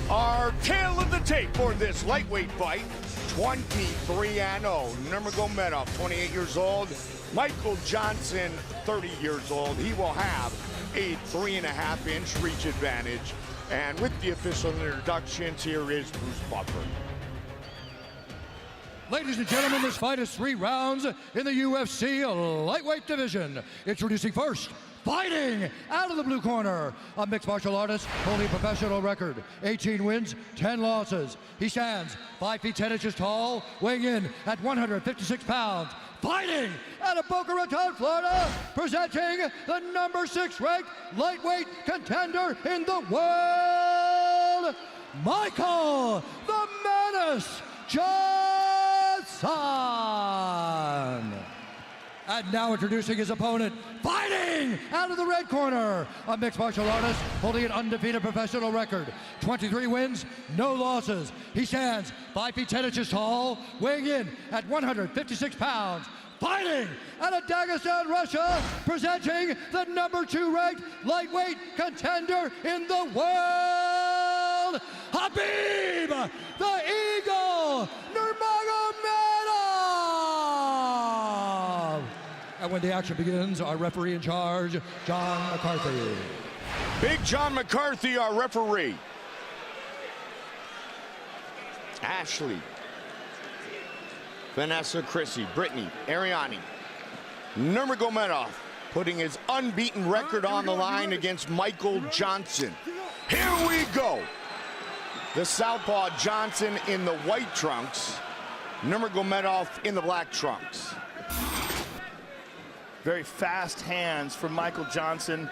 Our tale of the tape for this lightweight fight, 23-0. Nurmagomedov, 28 years old. Michael Johnson, 30 years old. He will have a 3.5-inch reach advantage. And with the official introductions, here is Bruce Buffer. Ladies and gentlemen, this fight is 3 rounds in the UFC lightweight division. Introducing first, fighting out of the blue corner, a mixed martial artist holding a professional record, 18 wins, 10 losses. He stands 5 feet 10 inches tall, weighing in at 156 pounds. Fighting out of Boca Raton, Florida, presenting the number 6 ranked lightweight contender in the world, Michael the Menace Johnson. And now introducing his opponent, fighting out of the red corner, a mixed martial artist holding an undefeated professional record, 23 wins, no losses. He stands 5 feet 10 inches tall, weighing in at 156 pounds. Fighting out of Dagestan, Russia, presenting the number 2 ranked lightweight contender in the world, Khabib the Eagle Nurmagomedov. And when the action begins, our referee in charge, John McCarthy. Big John McCarthy, our referee. Ashley, Vanessa, Chrissy, Brittany, Ariani. Nurmagomedov putting his unbeaten record on the line against Michael Johnson. Here we go. The southpaw Johnson in the white trunks, Nurmagomedov in the black trunks. Very fast hands from Michael Johnson.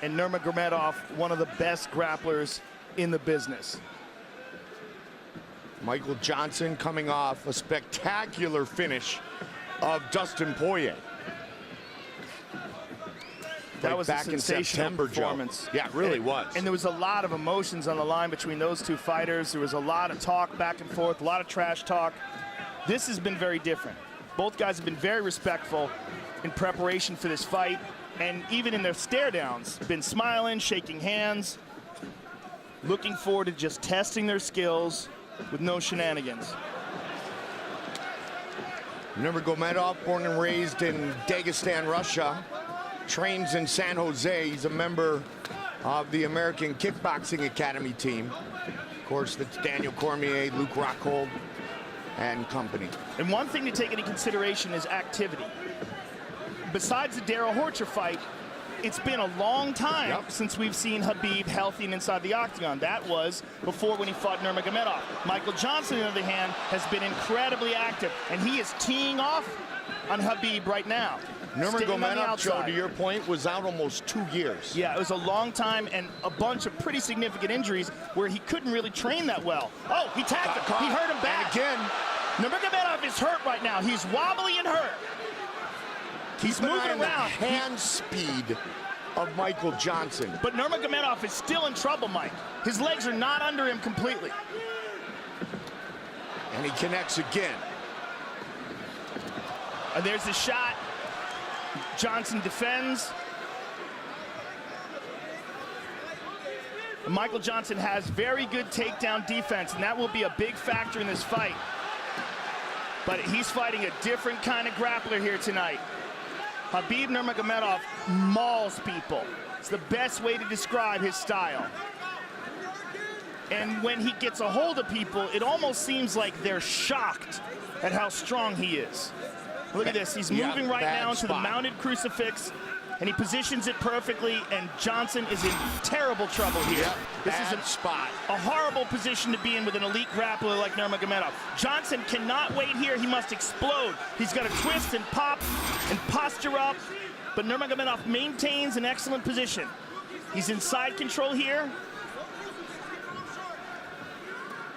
And Nurmagomedov, one of the best grapplers in the business. Michael Johnson coming off a spectacular finish of Dustin Poirier. That was back a in September, performance. Joe. Yeah, it really was. And there was a lot of emotions on the line between those two fighters. There was a lot of talk back and forth, a lot of trash talk. This has been very different. Both guys have been very respectful in preparation for this fight, and even in their stare downs, been smiling, shaking hands, looking forward to just testing their skills with no shenanigans. Nurmagomedov, born and raised in Dagestan, Russia, trains in San Jose. He's a member of the American Kickboxing Academy team. Of course, that's Daniel Cormier, Luke Rockhold, and company. And one thing to take into consideration is activity. Besides the Darrell Horcher fight, it's been a long time since we've seen Khabib healthy and inside the octagon. That was before when he fought Nurmagomedov. Michael Johnson, on the other hand, has been incredibly active, and he is teeing off on Khabib right now. Nurmagomedov, Joe, to your point, was out almost 2 years. Yeah, it was a long time and a bunch of pretty significant injuries where he couldn't really train that well. Oh, he tagged him. He hurt him back. And again, Nurmagomedov is hurt right now. He's wobbly and hurt. He's moving around. The hand speed of Michael Johnson. But Nurmagomedov is still in trouble, Mike. His legs are not under him completely. And he connects again. And there's the shot. Johnson defends. And Michael Johnson has very good takedown defense, and that will be a big factor in this fight. But he's fighting a different kind of grappler here tonight. Khabib Nurmagomedov mauls people. It's the best way to describe his style. And when he gets a hold of people, it almost seems like they're shocked at how strong he is. Look at this, he's moving right now into the mounted crucifix, and he positions it perfectly, and Johnson is in terrible trouble here. This is a horrible position to be in with an elite grappler like Nurmagomedov. Johnson cannot wait here, he must explode. He's got to twist and pop and posture up, but Nurmagomedov maintains an excellent position. He's in side control here.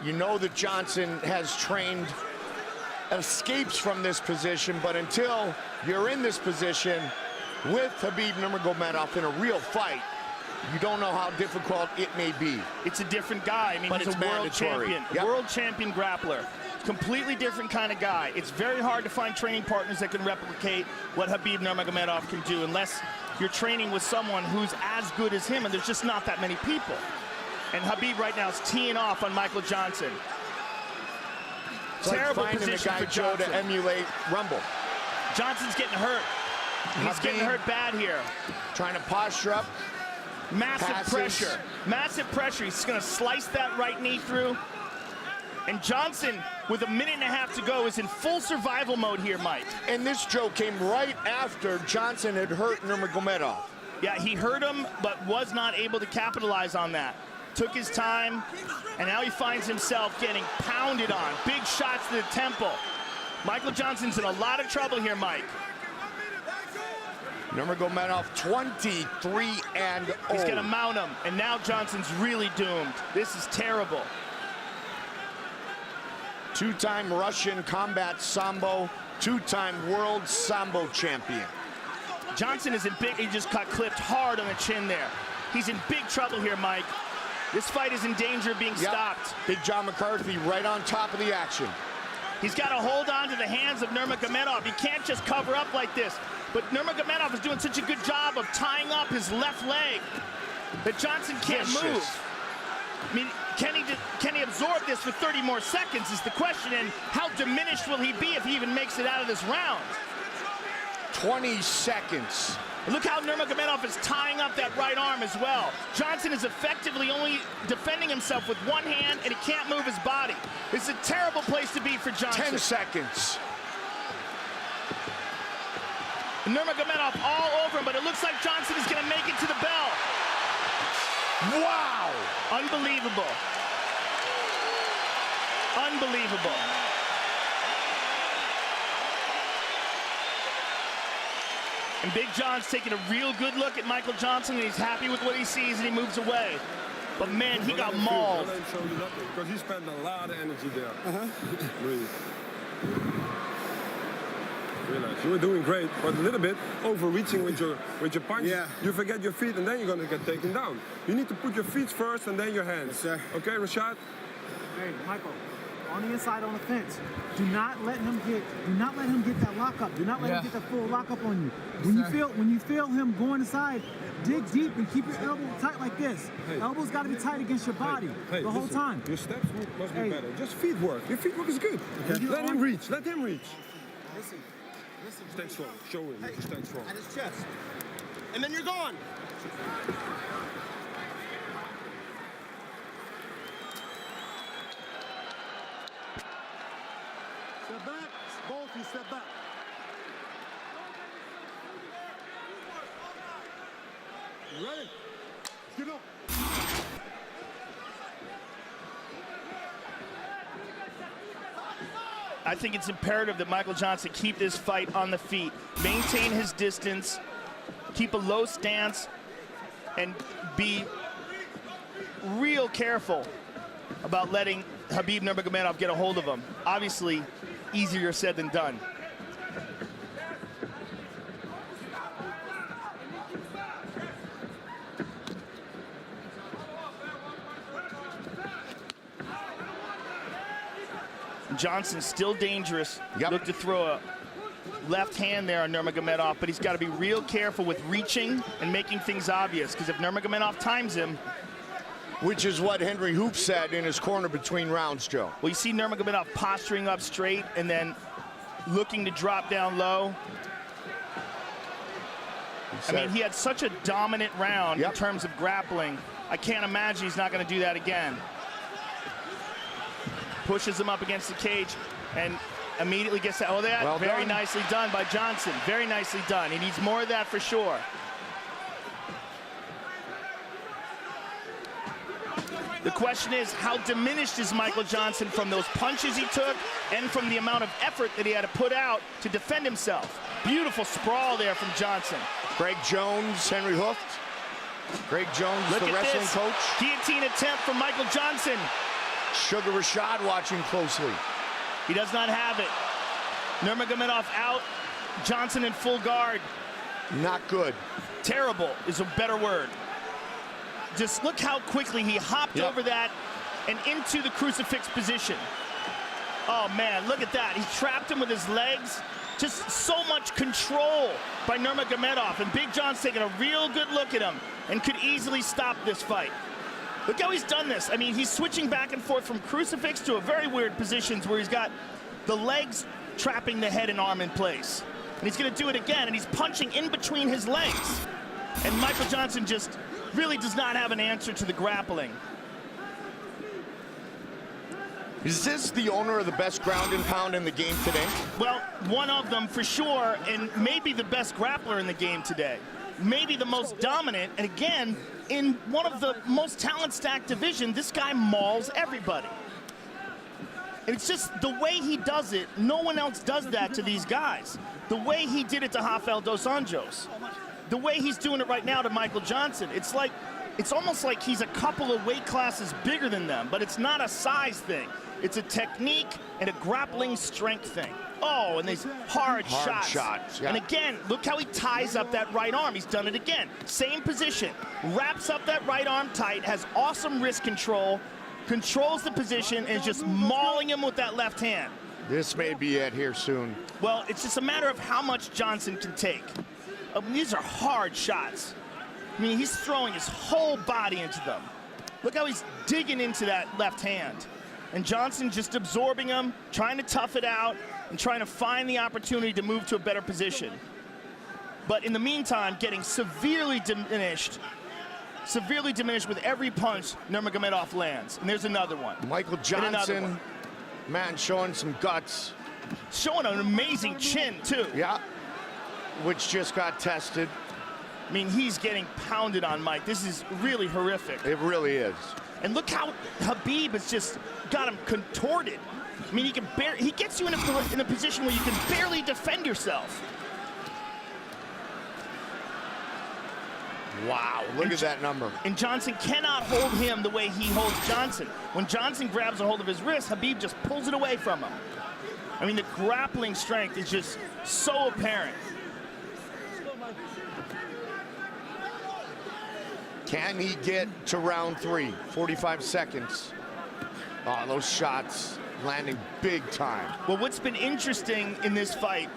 You know that Johnson has trained escapes from this position, but until you're in this position with Khabib Nurmagomedov in a real fight, you don't know how difficult it may be. It's a different guy. I mean, he's a world champion, world champion grappler. Completely different kind of guy. It's very hard to find training partners that can replicate what Khabib Nurmagomedov can do unless you're training with someone who's as good as him, and there's just not that many people. And Khabib right now is teeing off on Michael Johnson. It's Terrible like finding position a guy, for Joe, Johnson. to emulate Rumble. Johnson's getting hurt. He's getting hurt bad here. Trying to posture up. Massive pressure. Massive pressure. He's going to slice that right knee through. And Johnson, with a minute and a half to go, is in full survival mode here, Mike. And this, Joe, came right after Johnson had hurt Nurmagomedov. Yeah, he hurt him, but was not able to capitalize on that. Took his time, and now he finds himself getting pounded on. Big shots to the temple. Michael Johnson's in a lot of trouble here, Mike. Nurmagomedov 23-0. He's gonna mount him, and now Johnson's really doomed. This is terrible. Two-time Russian combat sambo, two-time world sambo champion. Johnson is in big, he just got clipped hard on the chin there. He's in big trouble here, Mike. This fight is in danger of being stopped. Big John McCarthy right on top of the action. He's got to hold on to the hands of Nurmagomedov. He can't just cover up like this. But Nurmagomedov is doing such a good job of tying up his left leg that Johnson can't move. I mean, can he absorb this for 30 more seconds is the question, and how diminished will he be if he even makes it out of this round? 20 seconds. Look how Nurmagomedov is tying up that right arm as well. Johnson is effectively only defending himself with one hand, and he can't move his body. It's a terrible place to be for Johnson. 10 seconds. Nurmagomedov all over him, but it looks like Johnson is going to make it to the bell. Wow! Unbelievable. Unbelievable. And Big John's taking a real good look at Michael Johnson, and he's happy with what he sees, and he moves away. But man, he got mauled. Because he spent a lot of energy there. Really. Realize you were doing great, but a little bit overreaching with your punch. Yeah. You forget your feet, and then you're gonna get taken down. You need to put your feet first, and then your hands. Yes, sir. Okay, Rashad? Hey, Michael, on the inside on the fence. Do not let him get that lockup. Do not let him get that full lockup on you. When you feel him going inside, dig deep and keep your elbow tight like this. Hey. Elbow's got to be tight against your body the whole listen, time. Your steps must be better. Just feet work. Your feet work is good. Okay. Let him reach. Let him reach. Listen. Stand strong. Show him. Hey, Stand strong. at his chest. And then you're gone. Step back. Both you step back. You ready? Let's get up. I think it's imperative that Michael Johnson keep this fight on the feet, maintain his distance, keep a low stance, and be real careful about letting Khabib Nurmagomedov get a hold of him. Obviously, easier said than done. Johnson's still dangerous. Look to throw a left hand there on Nurmagomedov, but he's got to be real careful with reaching and making things obvious, because if Nurmagomedov times him. Which is what Henry Hoop said in his corner between rounds, Joe. Well, you see Nurmagomedov posturing up straight and then looking to drop down low. I mean, he had such a dominant round in terms of grappling. I can't imagine he's not going to do that again. Pushes him up against the cage and immediately gets that. Oh, that well very done. nicely done by Johnson. Very nicely done. He needs more of that for sure. The question is, how diminished is Michael Johnson from those punches he took and from the amount of effort that he had to put out to defend himself? Beautiful sprawl there from Johnson. Greg Jones, Henry Hooft. Greg Jones, Look the at wrestling this coach. Guillotine attempt from Michael Johnson. Sugar Rashad watching closely. He does not have it. Nurmagomedov out. Johnson in full guard. Not good. Terrible is a better word. Just look how quickly he hopped over that and into the crucifix position. Oh, man, look at that. He trapped him with his legs. Just so much control by Nurmagomedov. And Big John's taking a real good look at him and could easily stop this fight. Look how he's done this. I mean, he's switching back and forth from crucifix to a very weird positions where he's got the legs trapping the head and arm in place. And he's going to do it again, and he's punching in between his legs. And Michael Johnson just really does not have an answer to the grappling. Is this the owner of the best ground and pound in the game today? Well, one of them for sure, and maybe the best grappler in the game today. Maybe the most dominant, and again, in one of the most talent-stacked divisions, this guy mauls everybody. And it's just the way he does it, no one else does that to these guys. The way he did it to Rafael dos Anjos. The way he's doing it right now to Michael Johnson. It's almost like he's a couple of weight classes bigger than them, but it's not a size thing. It's a technique and a grappling strength thing. Oh, and these hard shots. Yeah. And again, look how he ties up that right arm. He's done it again. Same position. Wraps up that right arm tight, has awesome wrist control, controls the position, and is just mauling him with that left hand. This may be it here soon. Well, it's just a matter of how much Johnson can take. These are hard shots. I mean, he's throwing his whole body into them. Look how he's digging into that left hand. And Johnson just absorbing him, trying to tough it out, and trying to find the opportunity to move to a better position. But in the meantime, getting severely diminished with every punch Nurmagomedov lands. And there's another one. Michael Johnson, man, showing some guts. Showing an amazing chin, too. Yeah, which just got tested. I mean, he's getting pounded on, Mike. This is really horrific. It really is. And look how Khabib has just got him contorted. I mean, he gets you in a position where you can barely defend yourself. Wow, look at that number. And Johnson cannot hold him the way he holds Johnson. When Johnson grabs a hold of his wrist, Khabib just pulls it away from him. I mean, the grappling strength is just so apparent. Can he get to round 3? 45 seconds. Oh, those shots landing big time. Well, what's been interesting in this fight,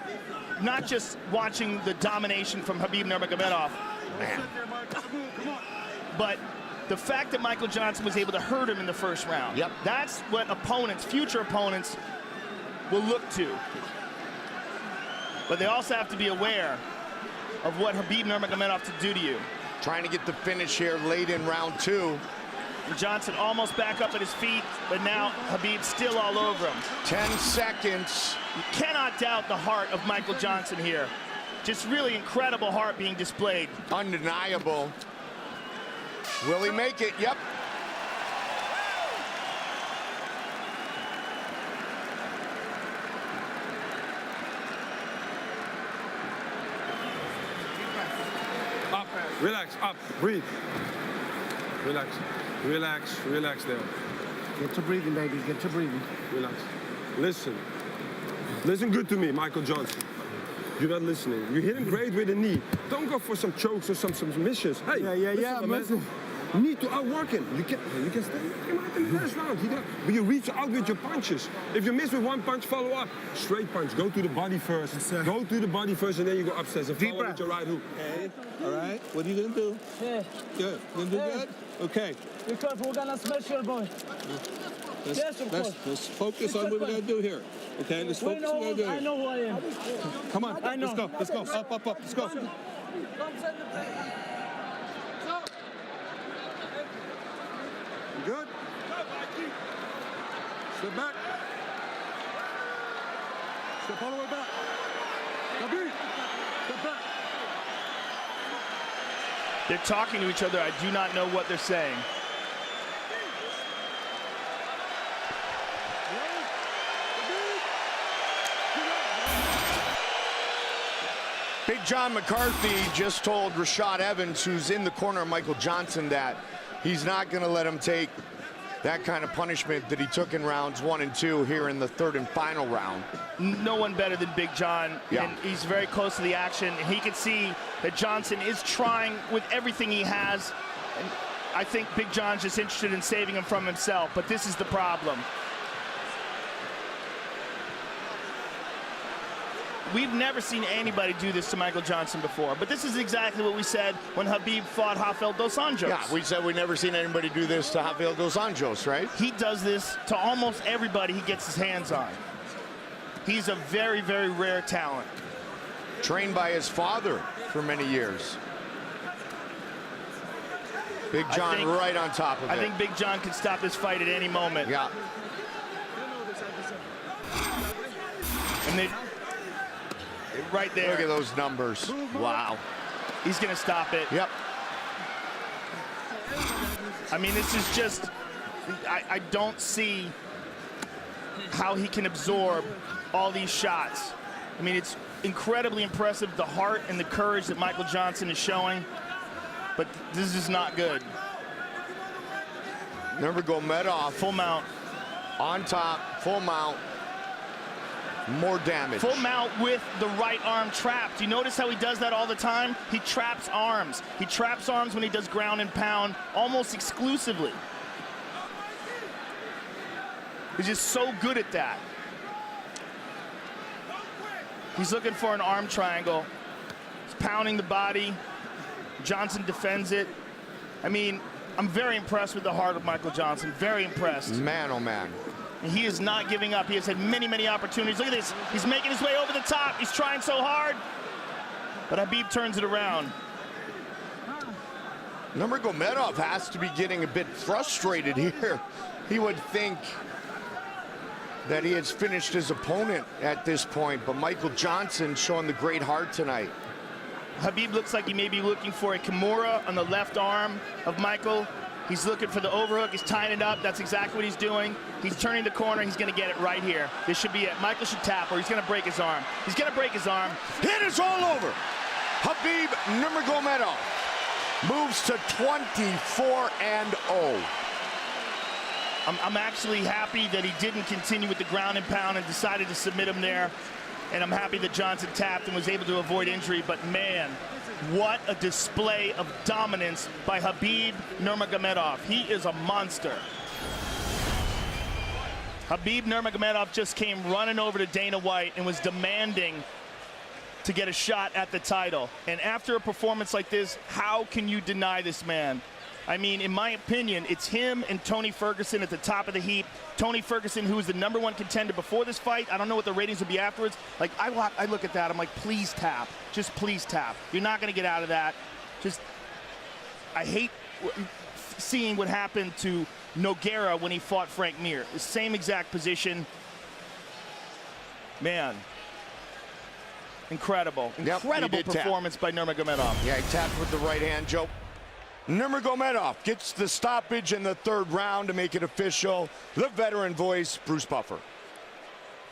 not just watching the domination from Khabib Nurmagomedov, Man. but the fact that Michael Johnson was able to hurt him in the first round. Yep. That's what opponents, future opponents, will look to. But they also have to be aware of what Khabib Nurmagomedov to do to you. Trying to get the finish here late in round 2. And Johnson almost back up at his feet, but now Khabib's still all over him. 10 seconds. You cannot doubt the heart of Michael Johnson here. Just really incredible heart being displayed. Undeniable. Will he make it? Yep. Up, relax, up, breathe. Relax, relax, relax there. Get to breathing, baby. Get to breathing. Relax. Listen. Listen good to me, Michael Johnson. You're not listening. You're hitting great with the knee. Don't go for some chokes or some submissions. Hey, I'm listening. You need to outwork him. You can stay him out in the first round. But you reach out with your punches. If you miss with one punch, follow up. Straight punch. Go to the body first. Yes, go to the body first, and then you go upstairs and follow with your right hook. Okay. All right. What are you gonna do? Yeah. Good. You gonna do good? Okay. Be careful. We're gonna smash your boy. Yes, of course. Let's focus on what we're gonna do here. Okay. Let's focus on what we're doing. I know who I am. Come on. I know. Let's go. Let's go. Up, up, up. Let's go. You good? Step back. Step all the way back. Khabib, step back. They're talking to each other. I do not know what they're saying. Big John McCarthy just told Rashad Evans, who's in the corner of Michael Johnson, that he's not going to let him take that kind of punishment that he took in rounds 1 and 2 here in the 3rd and final round. No one better than Big John, Yeah. and he's very close to the action. He can see that Johnson is trying with everything he has, and I think Big John's just interested in saving him from himself, but this is the problem. we've never seen anybody do this to Michael Johnson before. But this is exactly what we said when Khabib fought Rafael dos Anjos. Yeah, we said we never seen anybody do this to Rafael dos Anjos, right? He does this to almost everybody he gets his hands on. He's a very, very rare talent. Trained by his father for many years. Big John right on top of it. I think Big John could stop this fight at any moment. Yeah. And they, right there. Look at those numbers. Wow. He's going to stop it. Yep. I mean, this is just, I don't see how he can absorb all these shots. I mean, it's incredibly impressive, the heart and the courage that Michael Johnson is showing, but this is not good. Nurmagomedov. Full mount. On top, full mount. More damage. Full mount with the right arm trapped. You notice how he does that all the time? He traps arms. He traps arms when he does ground and pound almost exclusively. He's just so good at that. He's looking for an arm triangle. He's pounding the body. Johnson defends it. I mean, I'm very impressed with the heart of Michael Johnson. Very impressed. Man, oh man. He is not giving up. He has had many, many opportunities. Look at this. He's making his way over the top. He's trying so hard. But Khabib turns it around. Nurmagomedov has to be getting a bit frustrated here. He would think that he has finished his opponent at this point, but Michael Johnson showing the great heart tonight. Khabib looks like he may be looking for a Kimura on the left arm of Michael. He's looking for the overhook. He's tying it up. That's exactly what he's doing. He's turning the corner. He's going to get it right here. This should be it. Michael should tap, or he's going to break his arm. He's going to break his arm. It is all over. Khabib Nurmagomedov moves to 24-0. I'm actually happy that he didn't continue with the ground and pound and decided to submit him there. And I'm happy that Johnson tapped and was able to avoid injury. But man, what a display of dominance by Khabib Nurmagomedov. He is a monster. Khabib Nurmagomedov just came running over to Dana White and was demanding to get a shot at the title. And after a performance like this, how can you deny this man? I mean, in my opinion, it's him and Tony Ferguson at the top of the heap. Tony Ferguson, who was the #1 contender before this fight. I don't know what the ratings would be afterwards. Like, I look at that, I'm like, please tap. Just please tap. You're not going to get out of that. Just, I hate seeing what happened to Nogueira when he fought Frank Mir. The same exact position. Man. Incredible. Incredible performance by Nurmagomedov. Yeah, he tapped with the right hand, Joe. Nurmagomedov gets the stoppage in the 3rd round to make it official. The veteran voice, Bruce Buffer.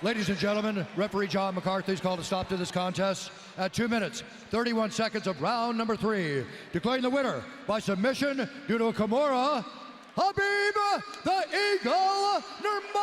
Ladies and gentlemen, referee John McCarthy's called a stop to this contest at 2 minutes, 31 seconds of round number 3. Declaring the winner by submission due to a Kimura, Khabib the Eagle Nurmagomedov.